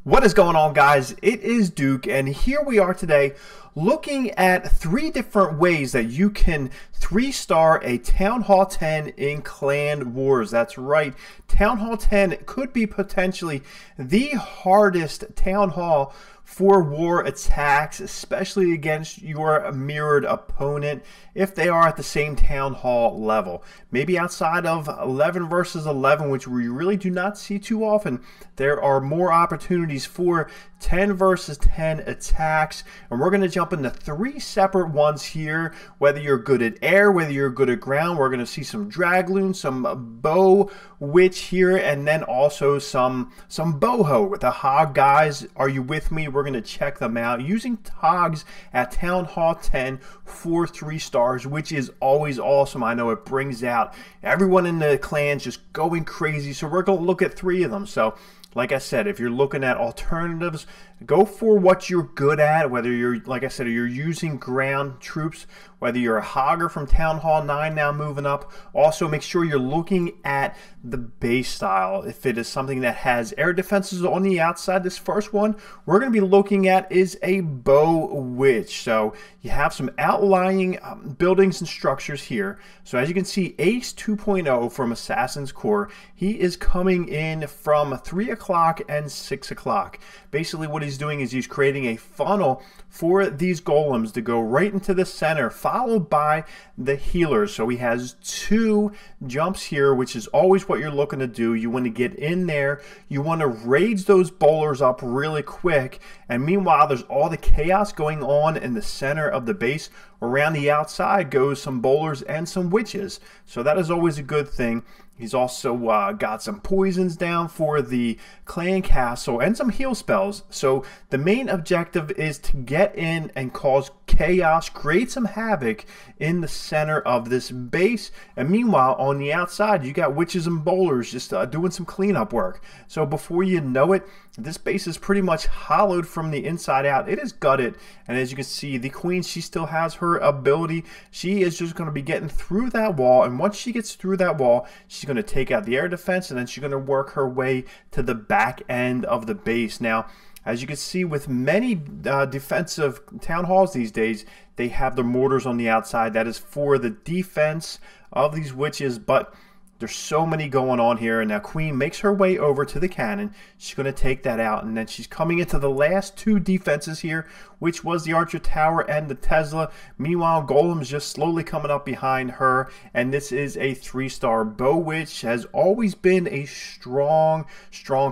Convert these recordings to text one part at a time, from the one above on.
What is going on, guys? It is Duke, and here we are today looking at 3 different ways that you can 3-star a Town Hall 10 in Clan Wars. That's right, Town Hall 10 could be potentially the hardest Town Hall for war attacks, especially against your mirrored opponent if they are at the same Town Hall level. Maybe outside of 11 versus 11, which we really do not see too often, there are more opportunities for 10 versus 10 attacks, and we're going to jump into 3 separate ones here. Whether you're good at air, whether you're good at ground, we're going to see some DragLoon, some BoWitch here, and then also some Boho with the Hog guys. Are you with me? We're going to check them out using Hogs at Town Hall 10 for 3 stars, which is always awesome. I know it brings out everyone in the clans just going crazy, so we're going to look at 3 of them. So like I said, if you're looking at alternatives, go for what you're good at, whether you're, like I said, you're using ground troops, whether you're a hogger from Town Hall 9 now moving up. Also, make sure you're looking at the base style. If it is something that has air defenses on the outside, this first one we're going to be looking at is a BoWitch. So you have some outlying buildings and structures here. So as you can see, Ace 2.0 from Assassin's Core, he is coming in from 3 o'clock and 6 o'clock. Basically what he's doing is he's creating a funnel for these golems to go right into the center, followed by the healers. So he has 2 jumps here, which is always what you're looking to do. You want to get in there, you want to rage those bowlers up really quick, and meanwhile there's all the chaos going on in the center of the base. Around the outside goes some bowlers and some witches, so that is always a good thing. He's also got some poisons down for the clan castle and some heal spells. So the main objective is to get in and cause chaos, create some havoc in the center of this base. And meanwhile, on the outside, you got witches and bowlers just doing some cleanup work. So before you know it, this base is pretty much hollowed from the inside out. It is gutted. And as you can see, the queen, she still has her ability. She is just going to be getting through that wall. And once she gets through that wall, she's going to take out the air defense, and then she's going to work her way to the back end of the base. Now, as you can see with many defensive town halls these days, they have the mortars on the outside. That is for the defense of these witches, but there's so many going on here. And now Queen makes her way over to the cannon. She's going to take that out, and then she's coming into the last 2 defenses here, which was the Archer Tower and the Tesla. Meanwhile, Golem's just slowly coming up behind her, and this is a 3-star. BoWitch has always been a strong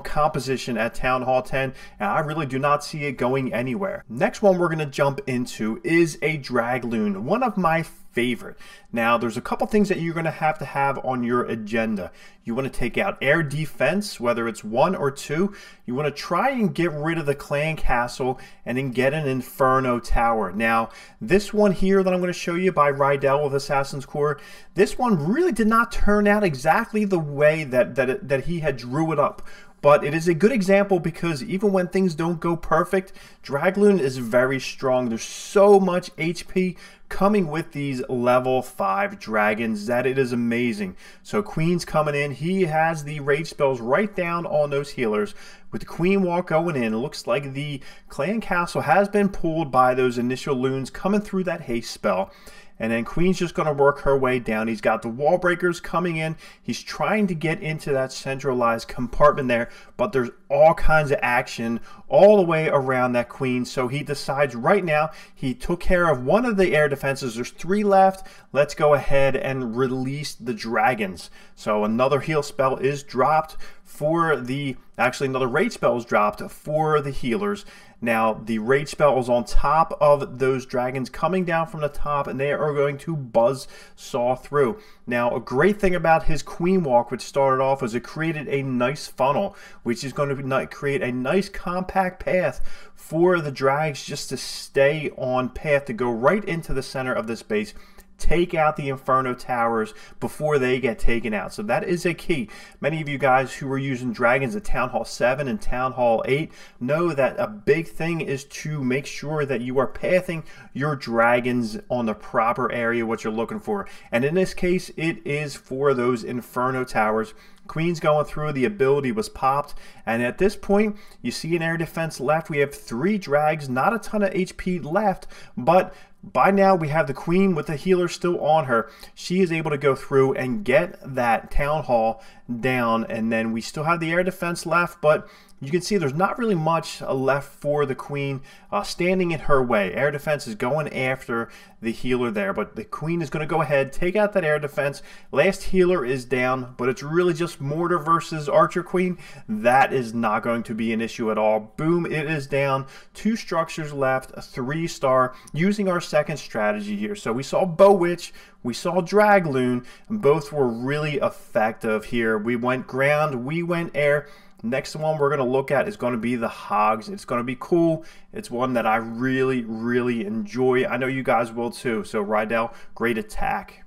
composition at Town Hall 10, and I really do not see it going anywhere. Next one we're going to jump into is a DragLoon, one of my favorite. Now, there's a couple things that you're going to have on your agenda. You want to take out air defense, whether it's 1 or 2. You want to try and get rid of the clan castle and then get an Inferno Tower. Now, this one here that I'm going to show you by Rydell with Assassin's Core, this one really did not turn out exactly the way that he had drew it up. But it is a good example because even when things don't go perfect, DragLoon is very strong. There's so much HP coming with these level 5 dragons that it is amazing. So Queen's coming in. He has the rage spells right down on those healers. With the Queen walk going in, it looks like the clan castle has been pulled by those initial loons coming through that haste spell. And then Queen's just going to work her way down. He's got the wall breakers coming in. He's trying to get into that centralized compartment there, but there's all kinds of action all the way around that Queen. So he decides right now, he took care of one of the air defenses. There's 3 left. Let's go ahead and release the dragons. So another heal spell is dropped for the, actually another rage spell is dropped for the healers. Now, the rage spell is on top of those dragons coming down from the top, and they are going to buzz saw through. Now, a great thing about his Queen Walk, which started off, was it created a nice funnel, which is going to create a nice compact path for the drags just to stay on path to go right into the center of this base. take out the Inferno Towers before they get taken out. So that is a key. Many of you guys who are using dragons at Town Hall 7 and Town Hall 8 know that a big thing is to make sure that you are pathing your dragons on the proper area, what you're looking for. And in this case, it is for those Inferno Towers. Queen's going through, the ability was popped, and at this point you see an air defense left. We have 3 drags, not a ton of HP left, but by now we have the Queen with the healer still on her. She is able to go through and get that Town Hall down, and then we still have the air defense left, but you can see there's not really much left for the Queen standing in her way. Air defense is going after the healer there, but the Queen is going to go ahead, take out that air defense. Last healer is down, but it's really just mortar versus Archer Queen. That is not going to be an issue at all. Boom, it is down. 2 structures left, a 3-star, using our second strategy here. So we saw BoWitch, we saw DragLoon, and both were really effective here. We went ground, we went air. Next one we're going to look at is going to be the Hogs. It's going to be cool. It's one that I really, really enjoy. I know you guys will too. So Rydell, great attack.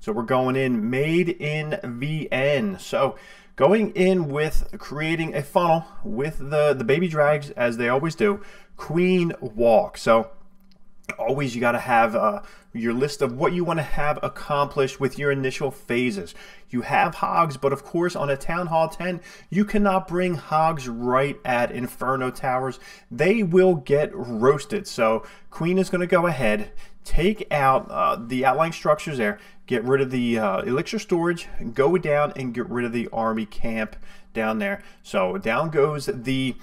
So we're going in made in VN. So going in with creating a funnel with the baby drags, as they always do. Queen walk. So always you got to have your list of what you want to have accomplished with your initial phases. You have Hogs, but of course on a Town Hall 10 you cannot bring Hogs right at Inferno Towers. They will get roasted. So Queen is going to go ahead, take out the outlying structures there, get rid of the elixir storage, go down and get rid of the army camp down there. So down goes the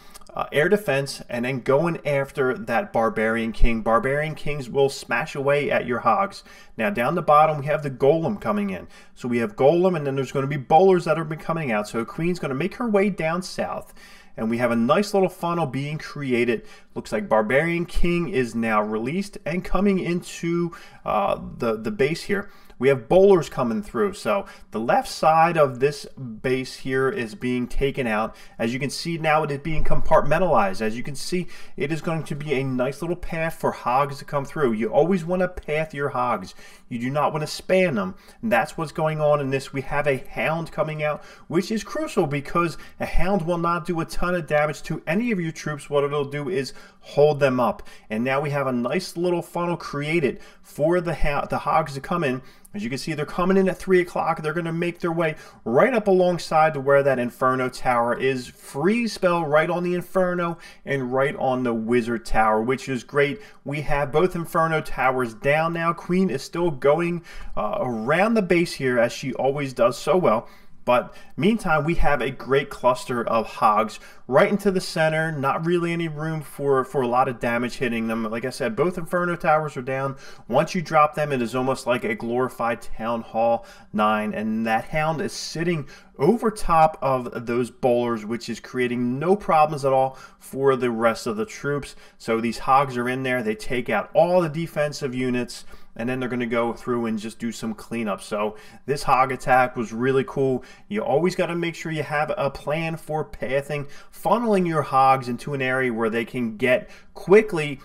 air defense, and then going after that Barbarian King. Barbarian Kings will smash away at your Hogs. Now down the bottom we have the Golem coming in. So we have Golem, and then there's going to be bowlers that have been coming out. So Queen's going to make her way down south, and we have a nice little funnel being created. Looks like Barbarian King is now released and coming into the base here. We have bowlers coming through. So the left side of this base here is being taken out. As you can see now, it is being compartmentalized. As you can see, it is going to be a nice little path for Hogs to come through. You always want to path your Hogs. You do not want to spam them. And that's what's going on in this. We have a Hound coming out, which is crucial because a Hound will not do a ton of damage to any of your troops. What it'll do is hold them up. And now we have a nice little funnel created for the Hogs to come in. As you can see, they're coming in at 3 o'clock. They're going to make their way right up alongside to where that Inferno Tower is. Freeze spell right on the Inferno and right on the Wizard Tower, which is great. We have both Inferno Towers down now. Queen is still going around the base here, as she always does so well. But meantime, we have a great cluster of Hogs right into the center. Not really any room for a lot of damage hitting them. Like I said, both Inferno Towers are down. Once you drop them, it is almost like a glorified Town Hall 9. And that Hound is sitting over top of those bowlers, which is creating no problems at all for the rest of the troops. So these Hogs are in there. They take out all the defensive units, and then they're going to go through and just do some cleanup. So this Hog attack was really cool. You always got to make sure you have a plan for pathing, funneling your Hogs into an area where they can get quickly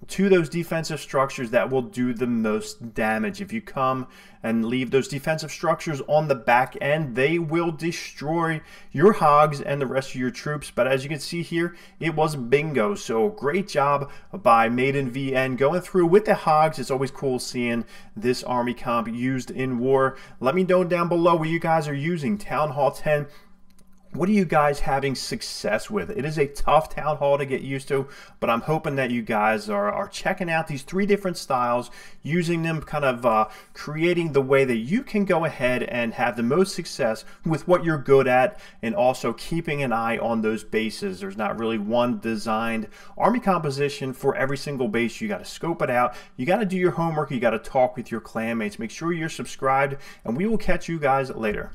to those defensive structures that will do the most damage. If you come and leave those defensive structures on the back end, they will destroy your Hogs and the rest of your troops. But as you can see here, it was bingo. So great job by Made in VN going through with the Hogs. It's always cool seeing this army comp used in war. Let me know down below what you guys are using. Town Hall 10. What are you guys having success with? It is a tough Town Hall to get used to, but I'm hoping that you guys are checking out these 3 different styles, using them, kind of creating the way that you can go ahead and have the most success with what you're good at, and also keeping an eye on those bases. There's not really one designed army composition for every single base. You got to scope it out. You got to do your homework. You got to talk with your clanmates. Make sure you're subscribed, and we will catch you guys later.